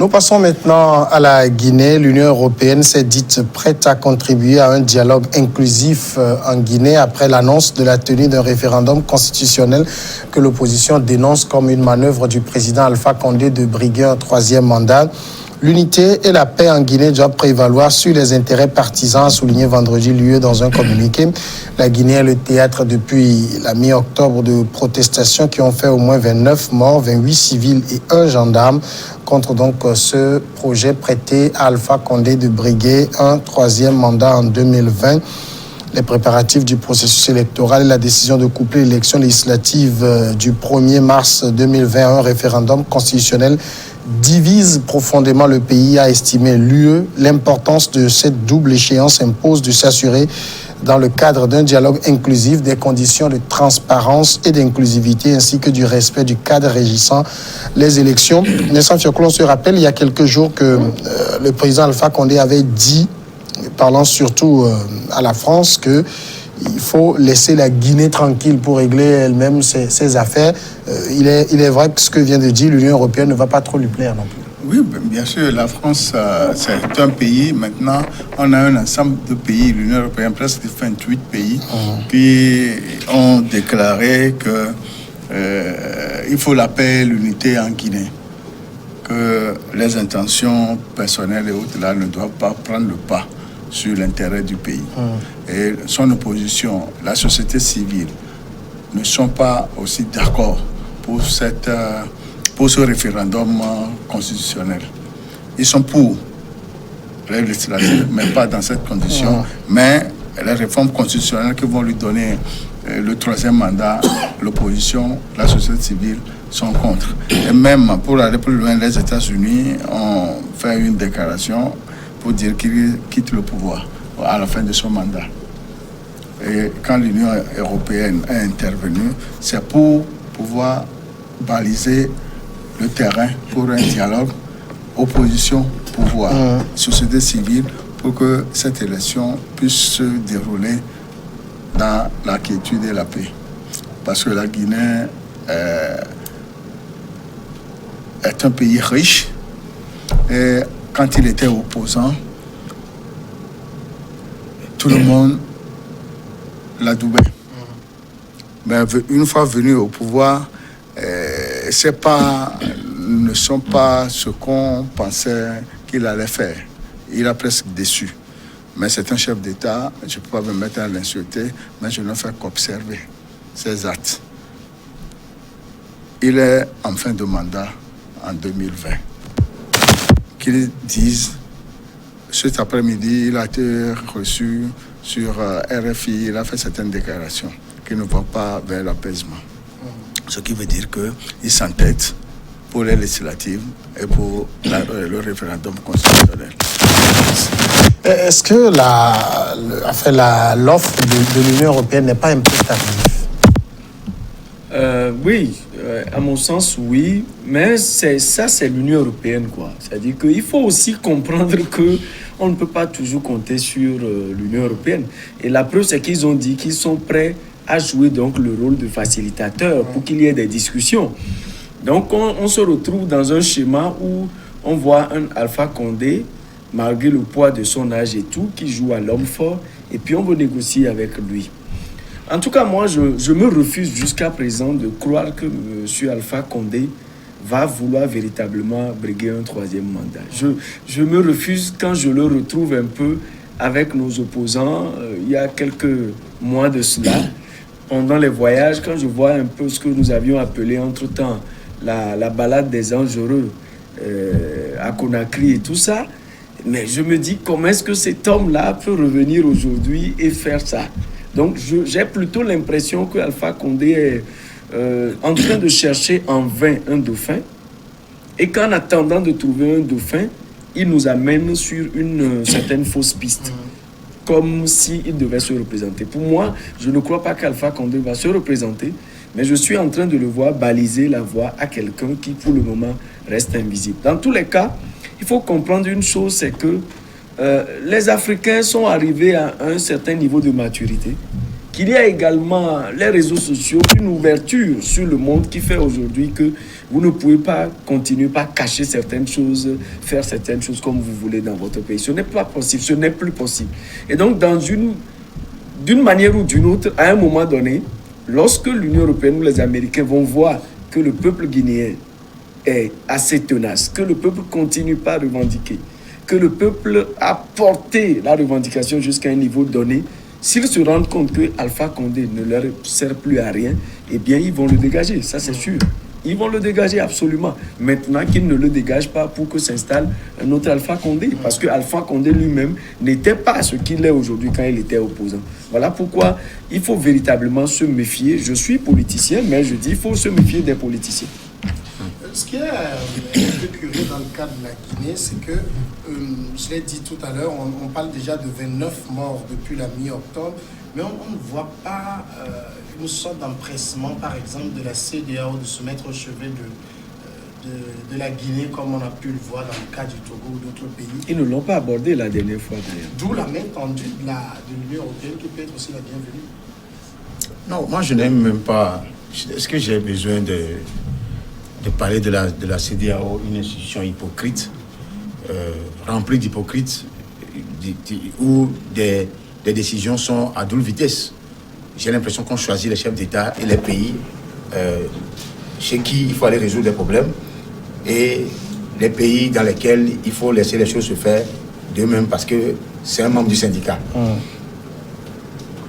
Nous passons maintenant à la Guinée. L'Union européenne s'est dite prête à contribuer à un dialogue inclusif en Guinée après l'annonce de la tenue d'un référendum constitutionnel que l'opposition dénonce comme une manœuvre du président Alpha Condé de briguer un troisième mandat. L'unité et la paix en Guinée doivent prévaloir sur les intérêts partisans, a souligné vendredi l'UE dans un communiqué. La Guinée est le théâtre depuis la mi-octobre de protestations qui ont fait au moins 29 morts, 28 civils et 1 gendarme contre donc ce projet prêté à Alpha Condé de briguer un troisième mandat en 2020. Les préparatifs du processus électoral et la décision de coupler l'élection législative du 1er mars 2020 à un référendum constitutionnel divise profondément le pays, a estimé l'UE. L'importance de cette double échéance impose de s'assurer, dans le cadre d'un dialogue inclusif, des conditions de transparence et d'inclusivité, ainsi que du respect du cadre régissant les élections. Nessan Fioclo, on se rappelle il y a quelques jours que le président Alpha Condé avait dit, parlant surtout à la France, que il faut laisser la Guinée tranquille pour régler elle-même ses affaires. Il est vrai que ce que vient de dire l'Union européenne ne va pas trop lui plaire non plus. Oui, bien sûr, la France, c'est un pays. Maintenant, on a un ensemble de pays, l'Union européenne, presque 28 pays, qui ont déclaré qu'il faut la paix et l'unité en Guinée. Que les intentions personnelles et autres là ne doivent pas prendre le pas sur l'intérêt du pays. Et son opposition, la société civile, ne sont pas aussi d'accord pour ce référendum constitutionnel. Ils sont pour les législatives, mais pas dans cette condition. Mais les réformes constitutionnelles qui vont lui donner le troisième mandat, l'opposition, la société civile sont contre. Et même pour aller plus loin, les États-Unis ont fait une déclaration pour dire qu'il quitte le pouvoir à la fin de son mandat. Et quand l'Union européenne est intervenue, c'est pour pouvoir baliser le terrain pour un dialogue opposition-pouvoir, société civile, pour que cette élection puisse se dérouler dans la quiétude et la paix. Parce que la Guinée est un pays riche et quand il était opposant, tout le monde l'adoubait. Mais une fois venu au pouvoir, ne sont pas ce qu'on pensait qu'il allait faire. Il a presque déçu. Mais c'est un chef d'État, je ne peux pas me mettre à l'insulter, mais je ne fais qu'observer ses actes. Il est en fin de mandat en 2020. Qu'ils disent, cet après-midi, il a été reçu sur RFI, il a fait certaines déclarations qui ne vont pas vers l'apaisement. Ce qui veut dire qu'il s'entête pour les législatives et pour le référendum constitutionnel. Est-ce que l'offre de l'Union européenne n'est pas un peu tardive? Oui, à mon sens, oui. Mais c'est l'Union européenne, quoi. C'est-à-dire qu'il faut aussi comprendre qu'on ne peut pas toujours compter sur l'Union européenne. Et la preuve, c'est qu'ils ont dit qu'ils sont prêts à jouer donc le rôle de facilitateur pour qu'il y ait des discussions. Donc, on se retrouve dans un schéma où on voit un Alpha Condé, malgré le poids de son âge et tout, qui joue à l'homme fort, et puis on veut négocier avec lui. En tout cas, moi, je me refuse jusqu'à présent de croire que M. Alpha Condé va vouloir véritablement briguer un troisième mandat. Je me refuse quand je le retrouve un peu avec nos opposants. Il y a quelques mois de cela, pendant les voyages, quand je vois un peu ce que nous avions appelé entre-temps la balade des anges heureux à Conakry et tout ça, mais je me dis comment est-ce que cet homme-là peut revenir aujourd'hui et faire ça. Donc j'ai plutôt l'impression que Alpha Condé est en train de chercher en vain un dauphin et qu'en attendant de trouver un dauphin, il nous amène sur une certaine fausse piste. Comme s'il devait se représenter. Pour moi, je ne crois pas qu'Alpha Condé va se représenter, mais je suis en train de le voir baliser la voie à quelqu'un qui, pour le moment, reste invisible. Dans tous les cas, il faut comprendre une chose, c'est que les Africains sont arrivés à un certain niveau de maturité qu'il y a également les réseaux sociaux, une ouverture sur le monde qui fait aujourd'hui que vous ne pouvez pas continuer, pas cacher certaines choses, faire certaines choses comme vous voulez dans votre pays. Ce n'est pas possible, ce n'est plus possible. Et donc, d'une manière ou d'une autre, à un moment donné, lorsque l'Union européenne ou les Américains vont voir que le peuple guinéen est assez tenace, que le peuple continue pas à revendiquer, que le peuple a porté la revendication jusqu'à un niveau donné, s'ils se rendent compte que Alpha Condé ne leur sert plus à rien, eh bien, ils vont le dégager, ça c'est sûr. Ils vont le dégager absolument. Maintenant qu'ils ne le dégagent pas pour que s'installe un autre Alpha Condé. Parce que Alpha Condé lui-même n'était pas ce qu'il est aujourd'hui quand il était opposant. Voilà pourquoi il faut véritablement se méfier. Je suis politicien, mais je dis qu'il faut se méfier des politiciens. Ce qui est un peu curieux dans le cas de la Guinée, c'est que, je l'ai dit tout à l'heure, on parle déjà de 29 morts depuis la mi-octobre, mais on ne voit pas une sorte d'empressement, par exemple, de la CEDEAO de se mettre au chevet de la Guinée, comme on a pu le voir dans le cas du Togo ou d'autres pays. Ils ne l'ont pas abordé la dernière fois, d'ailleurs. D'où la main tendue de l'Union européenne qui peut être aussi la bienvenue. Non, moi je n'aime même pas. Est-ce que j'ai besoin de parler de la CEDEAO, une institution hypocrite, remplie d'hypocrites, où des décisions sont à double vitesse. J'ai l'impression qu'on choisit les chefs d'État et les pays chez qui il faut aller résoudre des problèmes et les pays dans lesquels il faut laisser les choses se faire d'eux-mêmes parce que c'est un membre du syndicat.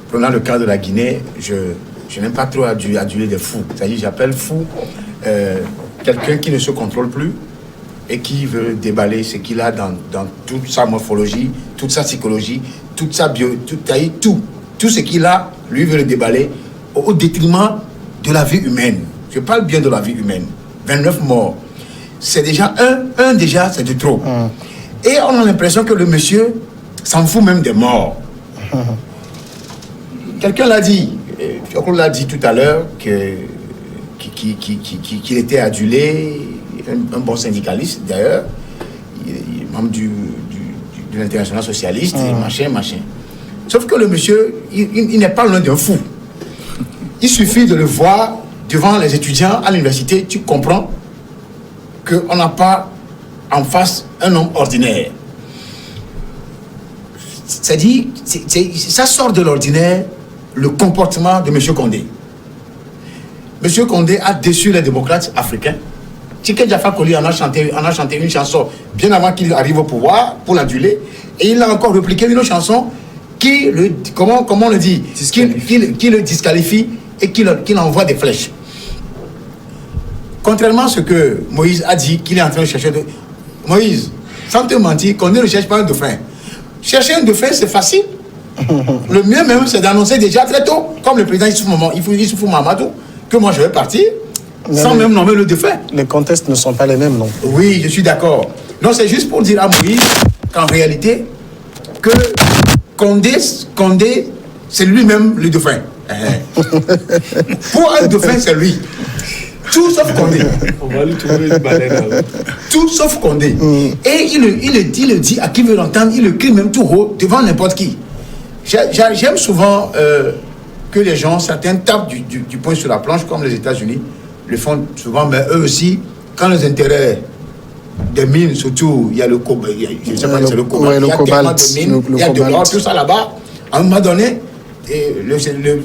Prenant le cas de la Guinée, je n'aime pas trop aduler des fous. C'est-à-dire, j'appelle fou quelqu'un qui ne se contrôle plus et qui veut déballer ce qu'il a dans toute sa morphologie, toute sa psychologie, toute sa bio, tout ce qu'il a, lui veut le déballer au détriment de la vie humaine. Je parle bien de la vie humaine. 29 morts. C'est déjà déjà, c'est de trop. Et on a l'impression que le monsieur s'en fout même des morts. Quelqu'un l'a dit, on l'a dit tout à l'heure, qu'il était adulé, un bon syndicaliste d'ailleurs, il est membre de l'international socialiste, et machin. Sauf que le monsieur, il n'est pas loin d'un fou. Il suffit de le voir devant les étudiants à l'université, tu comprends qu'on n'a pas en face un homme ordinaire. C'est-à-dire, ça sort de l'ordinaire, le comportement de M. Condé. M. Condé a déçu les démocrates africains. Tiké Jaffa Koli en a chanté une chanson bien avant qu'il arrive au pouvoir pour l'aduler. Et il a encore répliqué une autre chanson qui le, comment on le dit, qui le disqualifie et qui envoie des flèches. Contrairement à ce que Moïse a dit qu'il est en train de chercher de... Moïse, sans te mentir, Condé ne cherche pas un dauphin. Chercher un dauphin, c'est facile. Le mieux même, c'est d'annoncer déjà très tôt, comme le président Issoufou Mahamadou, que moi je vais partir, sans même nommer le dauphin. Les contextes ne sont pas les mêmes, non? Oui, je suis d'accord. Non, c'est juste pour dire à Moïse qu'en réalité, que Condé, c'est lui-même le dauphin. Pour un dauphin, c'est lui. Tout sauf Condé. On va lui trouver une baleine. Tout sauf Condé. Et il le dit à qui veut l'entendre, il le crie même tout haut devant n'importe qui. J'aime souvent que les gens, certains tapent du poing sur la planche, comme les États-Unis le font souvent, mais eux aussi, quand les intérêts des mines, surtout, il y a le cobalt, je ne sais pas si c'est le cobalt, il y a tellement de mines, il y a de l'or, tout ça là-bas. À un moment donné,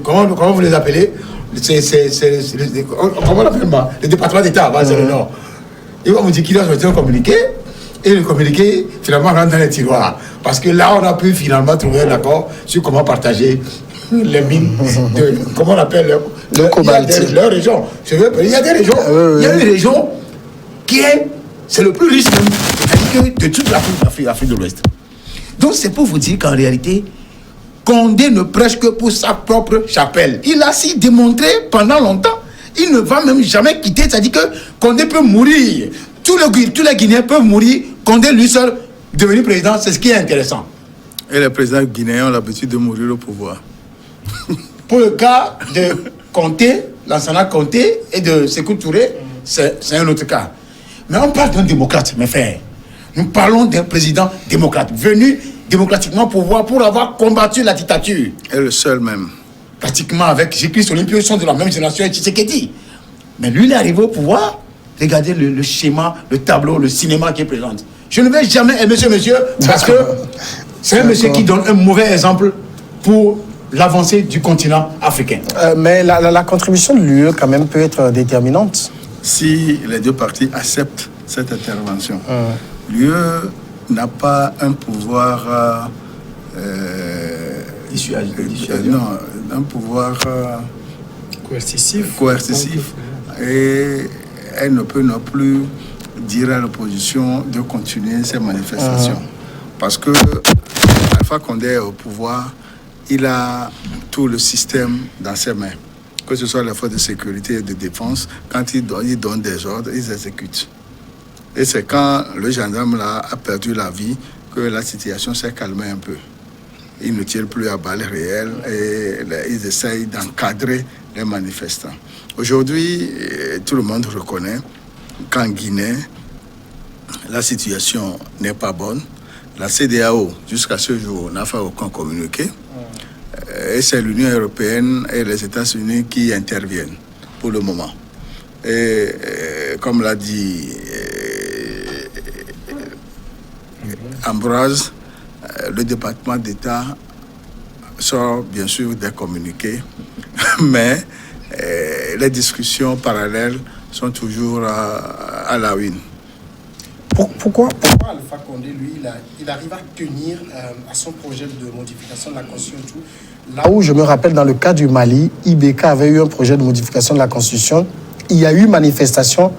comment vous les appelez? Comment on l'appelle? Le département d'État, c'est le Nord. Ils vont vous dire qu'ils ont sorti un communiqué, et le communiqué, finalement, rentre dans les tiroirs. Parce que là, on a pu finalement trouver un accord sur comment partager les mines comment on appelle le cobalt. Il y a des régions. Il y a des régions. Il y a une région qui c'est le plus riche de toute l'Afrique de l'Ouest. Donc, c'est pour vous dire qu'en réalité, Condé ne prêche que pour sa propre chapelle. Il a si démontré pendant longtemps. Il ne va même jamais quitter. C'est-à-dire que Condé peut mourir. Tous les Guinéens peuvent mourir. Condé, lui seul, devenir président, c'est ce qui est intéressant. Et les présidents guinéens ont l'habitude de mourir au pouvoir. Pour le cas de Conté, Lansana Conté et de Sékou Touré, c'est un autre cas. Mais on parle d'un démocrate, mes frères. Nous parlons d'un président démocrate, venu démocratiquement au pouvoir pour avoir combattu la dictature. Et le seul même. pratiquement avec Jésus-Christ Olympio, ils sont de la même génération et Tshisekedi. Mais lui, il est arrivé au pouvoir. Regardez le schéma, le tableau, le cinéma qu'il présente. Je ne vais jamais aimer ce monsieur parce que c'est un monsieur qui donne un mauvais exemple pour l'avancée du continent africain. Mais la contribution de l'UE quand même peut être déterminante. Si les deux parties acceptent cette intervention, l'UE n'a pas un pouvoir non, un pouvoir coercitif et elle ne peut non plus dire à l'opposition de continuer ces manifestations. Parce que Alpha Condé est au pouvoir, il a tout le système dans ses mains. Que ce soit les forces de sécurité et de défense, quand il donne des ordres, ils exécutent. Et c'est quand le gendarme là a perdu la vie que la situation s'est calmée un peu. Ils ne tirent plus à balles réelles et ils essayent d'encadrer les manifestants. Aujourd'hui, tout le monde reconnaît qu'en Guinée, la situation n'est pas bonne. La CEDEAO, jusqu'à ce jour, n'a fait aucun communiqué. Et c'est l'Union européenne et les États-Unis qui interviennent pour le moment. Et comme l'a dit Ambroise, le département d'État sort bien sûr des communiqués, mais les discussions parallèles sont toujours à la une. Pourquoi Alpha Condé, lui, il arrive à tenir à son projet de modification de la Constitution? Là où je me rappelle, dans le cas du Mali, IBK avait eu un projet de modification de la Constitution. Il y a eu manifestation,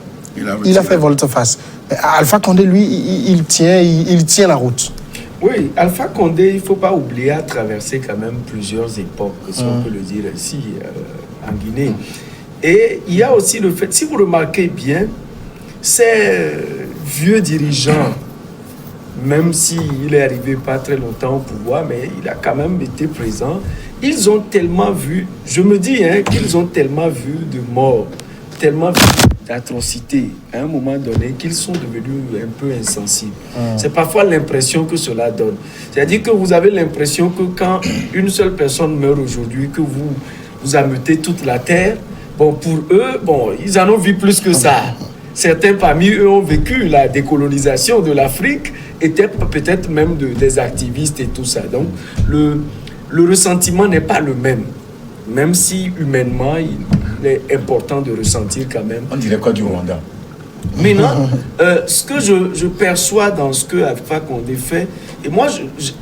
il a fait volte-face. Alpha Condé, lui, il tient la route. Oui, Alpha Condé, il ne faut pas oublier, a traversé quand même plusieurs époques, si on peut le dire ainsi, en Guinée. Et il y a aussi le fait, si vous remarquez bien, ces vieux dirigeants, même s'il est arrivé pas très longtemps au pouvoir, mais il a quand même été présent, ils ont tellement vu, je me dis qu'ils ont tellement vu de morts, tellement vu d'atrocités à un moment donné qu'ils sont devenus un peu insensibles. C'est parfois l'impression que cela donne. C'est-à-dire que vous avez l'impression que quand une seule personne meurt aujourd'hui, que vous ameutez toute la terre, bon, pour eux, bon, ils en ont vu plus que ça. Certains parmi eux ont vécu la décolonisation de l'Afrique, étaient peut-être même des activistes et tout ça. Donc, le ressentiment n'est pas le même. Même si humainement, il est important de ressentir quand même. On dirait quoi du Rwanda? Maintenant, ce que je perçois dans ce que Alpha Condé fait, et moi,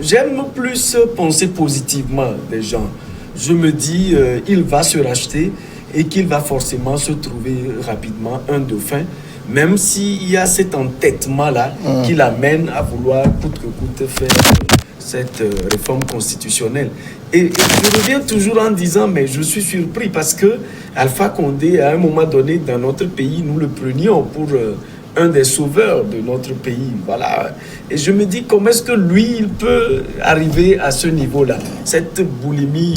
j'aime plus penser positivement des gens. Je me dis, il va se racheter et qu'il va forcément se trouver rapidement un dauphin, même s'il y a cet entêtement-là qui l'amène à vouloir coûte que coûte faire cette réforme constitutionnelle. Et je reviens toujours en disant, mais je suis surpris parce que Alpha Condé, à un moment donné, dans notre pays, nous le prenions pour un des sauveurs de notre pays. Voilà. Et je me dis, comment est-ce que lui, il peut arriver à ce niveau-là? Cette boulimie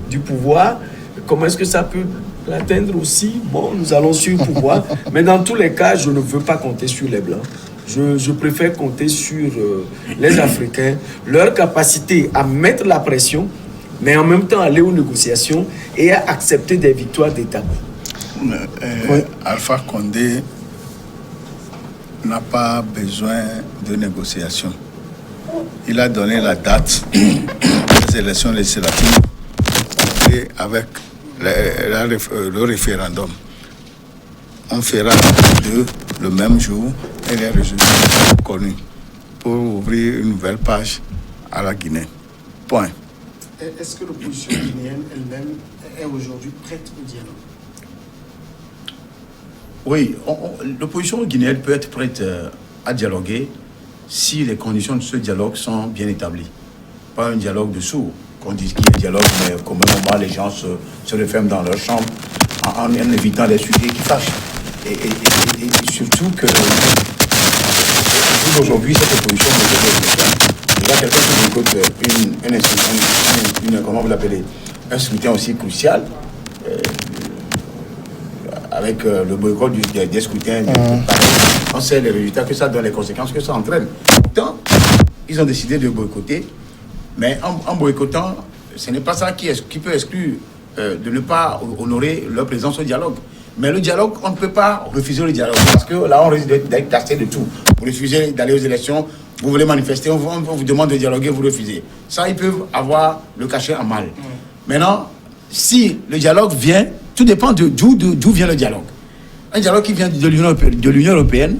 du pouvoir, comment est-ce que ça peut l'atteindre aussi? Bon, nous allons sur le pouvoir. Mais dans tous les cas, je ne veux pas compter sur les Blancs. Je préfère compter sur les Africains, leur capacité à mettre la pression, mais en même temps aller aux négociations et à accepter des victoires d'État. Alpha Condé n'a pas besoin de négociations. Il a donné la date des élections législatives et avec le référendum. On fera le même jour et les résultats sont connus pour ouvrir une nouvelle page à la Guinée. Point. Est-ce que l'opposition guinéenne elle-même est aujourd'hui prête au dialogue? Oui, l'opposition guinéenne peut être prête à dialoguer si les conditions de ce dialogue sont bien établies. Pas un dialogue de sourds, qu'on dise qu'il y a un dialogue, mais qu'au même moment les gens se referment dans leur chambre en évitant les sujets qui fâchent. Et surtout que aujourd'hui, cette opposition il y a quelqu'un qui boycotte comment vous l'appelez, un scrutin aussi crucial, avec le boycott des scrutins. On sait les résultats que ça donne, les conséquences que ça entraîne. Pourtant, ils ont décidé de boycotter, mais en boycottant, ce n'est pas ça qui peut exclure de ne pas honorer leur présence au dialogue. Mais le dialogue, on ne peut pas refuser le dialogue parce que là, on risque d'être taxé de tout. Vous refusez d'aller aux élections, vous voulez manifester, on vous demande de dialoguer, vous refusez. Ça, ils peuvent avoir le cachet en mal. Maintenant, si le dialogue vient, tout dépend d'où vient le dialogue. Un dialogue qui vient de l'Union européenne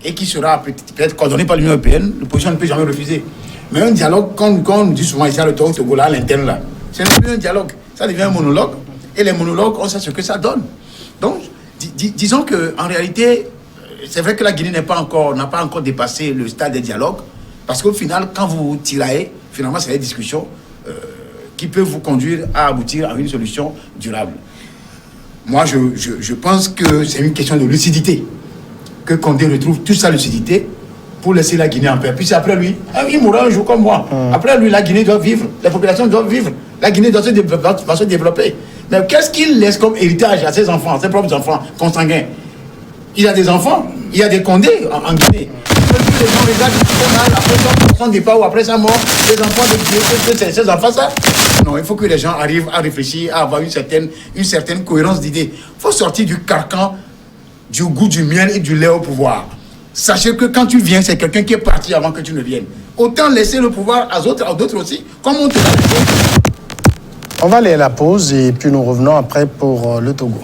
et qui sera peut-être coordonné par l'Union européenne, l'opposition ne peut jamais refuser. Mais un dialogue, comme on dit souvent ici à Togo, là, à l'interne, là, ce n'est plus un dialogue, ça devient un monologue. Et les monologues, on sait ce que ça donne. Donc, disons qu'en réalité, c'est vrai que la Guinée n'a pas encore dépassé le stade des dialogues, parce qu'au final, quand vous tiraillez, finalement, c'est des discussions qui peuvent vous conduire à aboutir à une solution durable. Moi, je pense que c'est une question de lucidité, que Condé retrouve toute sa lucidité pour laisser la Guinée en paix. Puis c'est après lui, il mourra un jour comme moi. Après lui, la Guinée doit vivre, les populations doivent vivre, la Guinée doit se développer. Mais qu'est-ce qu'il laisse comme héritage à ses enfants, à ses propres enfants consanguins? Il a des enfants, il y a des Condés en Guinée. Les gens regardent après son départ ou après sa mort, les enfants de Dieu, ses enfants, ça. Non, il faut que les gens arrivent à réfléchir, à avoir une certaine cohérence d'idées. Il faut sortir du carcan du goût du miel et du lait au pouvoir. Sachez que quand tu viens, c'est quelqu'un qui est parti avant que tu ne viennes. Autant laisser le pouvoir à d'autres aussi, comme on te l'a laissé. On va aller à la pause et puis nous revenons après pour le Togo.